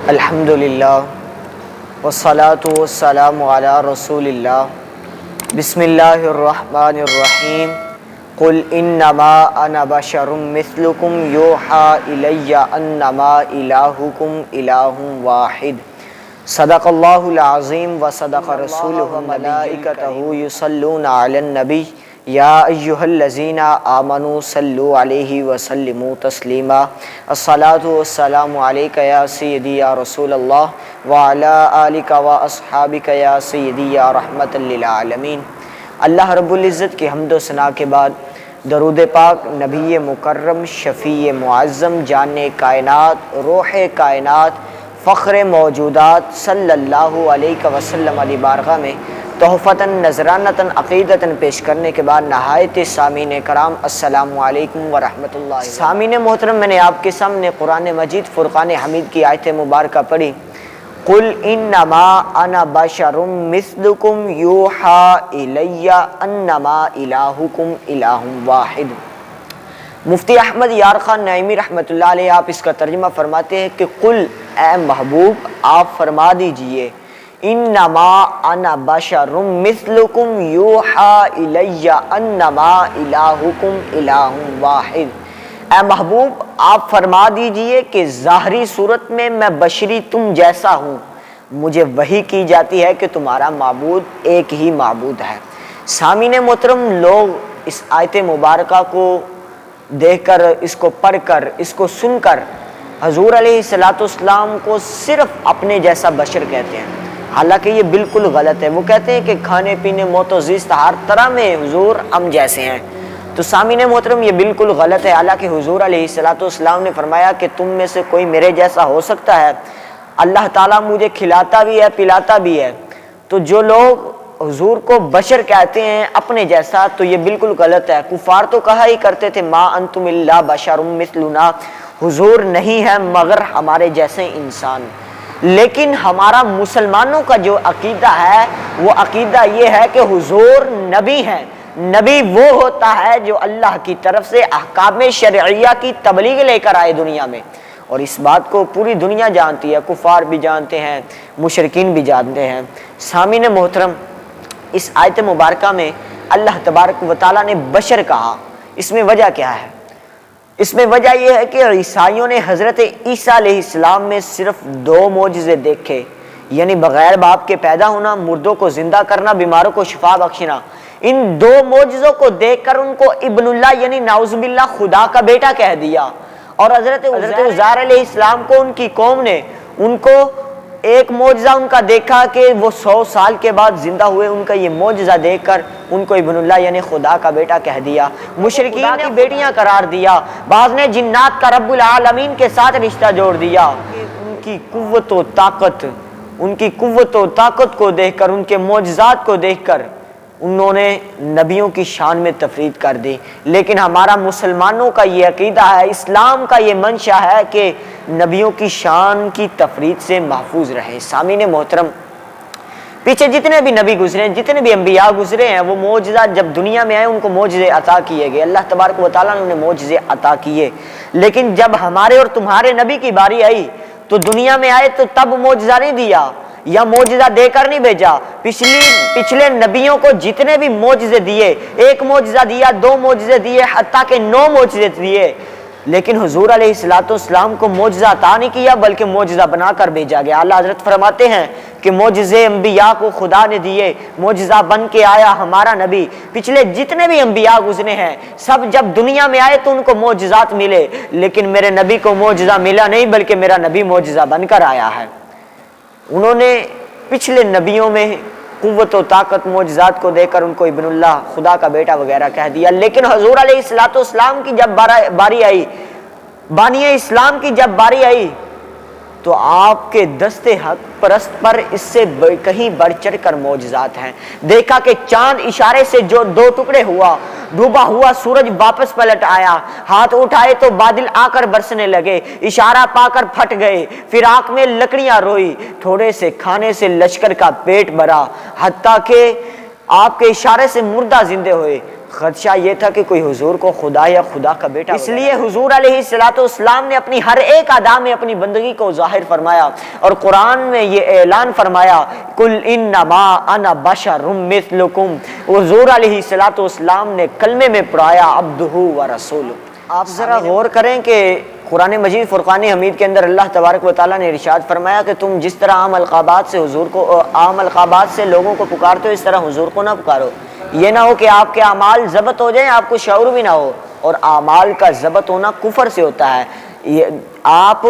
الحمدللہ والصلاة والسلام علی رسول اللہ بسم اللہ الرحمن الرحیم قل انما انا بشر مثلکم یوحی الی انما الہکم الہ واحد صدق اللہ العظیم وصدق رسولہ الملائکۃ یصلون علی النبی یا ایہا الذین آمنوا صلوا علیہ وسلموا تسلیما الصلاۃ والسلام علیک یا سیدی یا رسول اللہ وعلی آلک واصحابک یا سیدی یا رحمت للعالمین۔ اللہ رب العزت کی حمد و ثنا کے بعد درود پاک نبی مکرم شفیع معظم جان کائنات روح کائنات فخر موجودات صلی اللہ علیہ وسلم علی بارگاہ میں تحفتاً نذرانتاً عقیدتاً پیش کرنے کے بعد نہایت سامعین کرام السلام علیکم ورحمۃ اللہ۔ سامعین محترم، میں نے آپ کے سامنے قرآن مجید فرقان حمید کی آیت مبارکہ پڑھی، قل انما انا بشر مثلکم یوحی الی انما الہکم الہ واحد۔ مفتی احمد یار خان نعیمی رحمۃ اللہ علیہ آپ اس کا ترجمہ فرماتے ہیں کہ قل اے محبوب آپ فرما دیجئے انما انا بشر مثلکم یوحی الی انما الہکم الہ واحد۔ اے محبوب آپ فرما دیجئے کہ ظاہری صورت میں بشری تم جیسا ہوں، مجھے وحی کی جاتی ہے کہ تمہارا معبود ایک ہی معبود ہے۔ سامعین محترم، لوگ اس آیت مبارکہ کو دیکھ کر، اس کو پڑھ کر، اس کو سن کر حضور علیہ السلام کو صرف اپنے جیسا بشر کہتے ہیں، حالانکہ یہ بالکل غلط ہے۔ وہ کہتے ہیں کہ کھانے پینے موت و زیست ہر طرح میں حضور ہم جیسے ہیں، تو سامعین محترم یہ بالکل غلط ہے۔ حالانکہ حضور علیہ السلام نے فرمایا کہ تم میں سے کوئی میرے جیسا ہو سکتا ہے، اللہ تعالیٰ مجھے کھلاتا بھی ہے پلاتا بھی ہے۔ تو جو لوگ حضور کو بشر کہتے ہیں اپنے جیسا، تو یہ بالکل غلط ہے۔ کفار تو کہا ہی کرتے تھے ما انتم الا بشر مثلنا، حضور نہیں ہے مگر ہمارے جیسے انسان۔ لیکن ہمارا مسلمانوں کا جو عقیدہ ہے وہ عقیدہ یہ ہے کہ حضور نبی ہیں۔ نبی وہ ہوتا ہے جو اللہ کی طرف سے احکام شرعیہ کی تبلیغ لے کر آئے دنیا میں، اور اس بات کو پوری دنیا جانتی ہے، کفار بھی جانتے ہیں، مشرکین بھی جانتے ہیں۔ سامعین محترم، اس آیت مبارکہ میں اللہ تبارک و تعالیٰ نے بشر کہا، اس میں وجہ کیا ہے؟ اس میں وجہ یہ ہے کہ عیسائیوں نے حضرت عیسیٰ علیہ السلام میں صرف 2 معجزے دیکھے، یعنی بغیر باپ کے پیدا ہونا، مردوں کو زندہ کرنا، بیماروں کو شفا بخشنا۔ ان 2 معجزوں کو دیکھ کر ان کو ابن اللہ یعنی نعوذ باللہ خدا کا بیٹا کہہ دیا، اور حضرت عزیر علیہ السلام کو ان کی قوم نے ان کو ایک معجزہ ان کا دیکھا کہ وہ 100 سال کے بعد زندہ ہوئے، ان کا یہ معجزہ دیکھ کر ان کو ابن اللہ یعنی خدا کا بیٹا کہہ دیا، مشرکین نے بیٹیاں قرار دیا، بعض نے جنات کا رب العالمین کے ساتھ رشتہ جوڑ دیا۔ ان کی قوت و طاقت کو دیکھ کر، ان کے معجزات کو دیکھ کر انہوں نے نبیوں کی شان میں تفرید کر دی۔ لیکن ہمارا مسلمانوں کا یہ عقیدہ ہے، اسلام کا یہ منشا ہے کہ نبیوں کی شان کی تفرید سے محفوظ رہے۔ سامعین محترم، پیچھے جتنے بھی نبی گزرے ہیں، جتنے بھی انبیاء گزرے ہیں، وہ معجزات جب دنیا میں آئے ان کو معجزے عطا کیے گئے، اللہ تبارک و تعالیٰ نے انہیں معجزے عطا کیے۔ لیکن جب ہمارے اور تمہارے نبی کی باری آئی تو دنیا میں آئے تو تب معجزہ نہیں دیا یا معجزہ دے کر نہیں بھیجا۔ پچھلے نبیوں کو جتنے بھی معجزے دیے، 1 معجزہ دیا، 2 معجزے دیے، حتیٰ کہ 9 معجزے دیے، لیکن حضور علیہ السلام کو معجزہ عطا نہیں کیا بلکہ معجزہ بنا کر بھیجا گیا۔ اللہ حضرت فرماتے ہیں کہ معجزے انبیاء کو خدا نے دیے، معجزہ بن کے آیا ہمارا نبی۔ پچھلے جتنے بھی انبیاء گزرے ہیں سب جب دنیا میں آئے تو ان کو معجزات ملے، لیکن میرے نبی کو معجزہ ملا نہیں بلکہ میرا نبی معجزہ بن کر آیا ہے۔ انہوں نے پچھلے نبیوں میں قوت و طاقت معجزات کو دیکھ کر ان کو ابن اللہ خدا کا بیٹا وغیرہ کہہ دیا، لیکن حضور علیہ السلام کی جب باری آئی، بانی اسلام کی جب باری آئی تو آپ کے دست حق پرست پر اس سے کہیں بڑھ چڑھ کر معجزات ہیں۔ دیکھا کہ چاند اشارے سے جو 2 ٹکڑے ہوا، ڈوبا ہوا سورج واپس پلٹ آیا، ہاتھ اٹھائے تو بادل آ کر برسنے لگے، اشارہ پا کر پھٹ گئے، پھر آنکھ میں لکڑیاں روئی، تھوڑے سے کھانے سے لشکر کا پیٹ بھرا، حتیٰ کہ آپ کے اشارے سے مردہ زندے ہوئے۔ خدشہ یہ تھا کہ کوئی حضور کو خدا یا خدا کا بیٹا، اس لیے حضور علیہ السلام نے اپنی ہر ایک ادا میں اپنی بندگی کو ظاہر فرمایا اور قرآن میں یہ اعلان فرمایا قل انما انا بشر مثلکم۔ حضور علیہ السلام نے کلمے میں پڑھایا عبدہ و رسولہ۔ آپ ذرا غور کریں کہ قرآن مجید فرقان حمید کے اندر اللہ تبارک و تعالیٰ نے ارشاد فرمایا کہ تم جس طرح عام القابات سے حضور کو، عام القابات سے لوگوں کو پکارتے ہو، اس طرح حضور کو نہ پکارو۔ یہ نہ ہو کہ آپ کے اعمال ضبط ہو جائیں، آپ کو شعور بھی نہ ہو، اور اعمال کا ضبط ہونا کفر سے ہوتا ہے۔ یہ آپ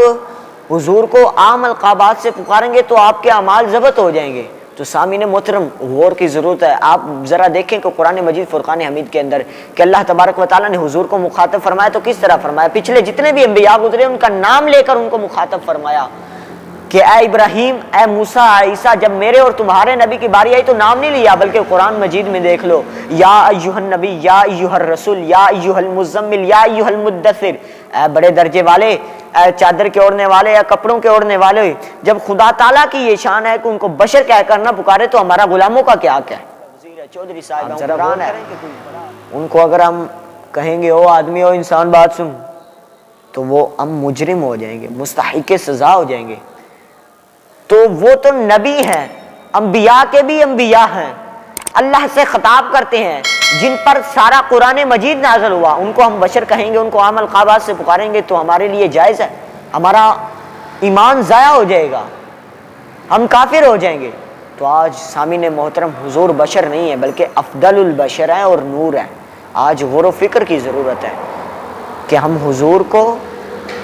حضور کو عام القابات سے پکاریں گے تو آپ کے اعمال ضبط ہو جائیں گے۔ تو سامعین محترم غور کی ضرورت ہے۔ آپ ذرا دیکھیں کہ قرآن مجید فرقان حمید کے اندر کہ اللہ تبارک و تعالیٰ نے حضور کو مخاطب فرمایا تو کس طرح فرمایا؟ پچھلے جتنے بھی انبیاء گزرے ان کا نام لے کر ان کو مخاطب فرمایا کہ اے ابراہیم، اے موسیٰ، اے عیسیٰ، جب میرے اور تمہارے نبی کی باری آئی تو نام نہیں لیا، بلکہ قرآن مجید میں دیکھ لو یا ایھا النبی، یا ایھا الرسول، یا ایھا المزمل، یا ایھا المدثر، اے بڑے درجے والے، اے چادر کے اوڑھنے والے، یا کپڑوں کے اوڑھنے والے۔ جب خدا تعالیٰ کی یہ شان ہے کہ ان کو بشر کہہ کر نہ پکارے تو ہمارا غلاموں کا کیا حق ہے؟ چودھری صاحب ہے، ان کو اگر ہم کہیں گے او آدمی او انسان بات سن، تو وہ ہم مجرم ہو جائیں گے، مستحق سزا ہو جائیں گے۔ تو وہ تو نبی ہیں، انبیاء کے بھی انبیاء ہیں، اللہ سے خطاب کرتے ہیں، جن پر سارا قرآن مجید نازل ہوا، ان کو ہم بشر کہیں گے، ان کو عام القابات سے پکاریں گے تو ہمارے لیے جائز ہے؟ ہمارا ایمان ضائع ہو جائے گا، ہم کافر ہو جائیں گے۔ تو آج سامعین محترم حضور بشر نہیں ہے بلکہ افضل البشر ہیں اور نور ہیں۔ آج غور و فکر کی ضرورت ہے کہ ہم حضور کو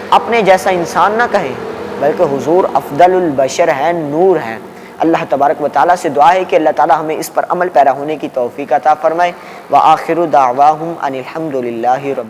اپنے جیسا انسان نہ کہیں بلکہ حضور افضل البشر ہیں، نور ہیں۔ اللہ تبارک و تعالیٰ سے دعا ہے کہ اللہ تعالیٰ ہمیں اس پر عمل پیرا ہونے کی توفیق عطا فرمائے۔ وآخر دعواہم ان الحمد للہ رب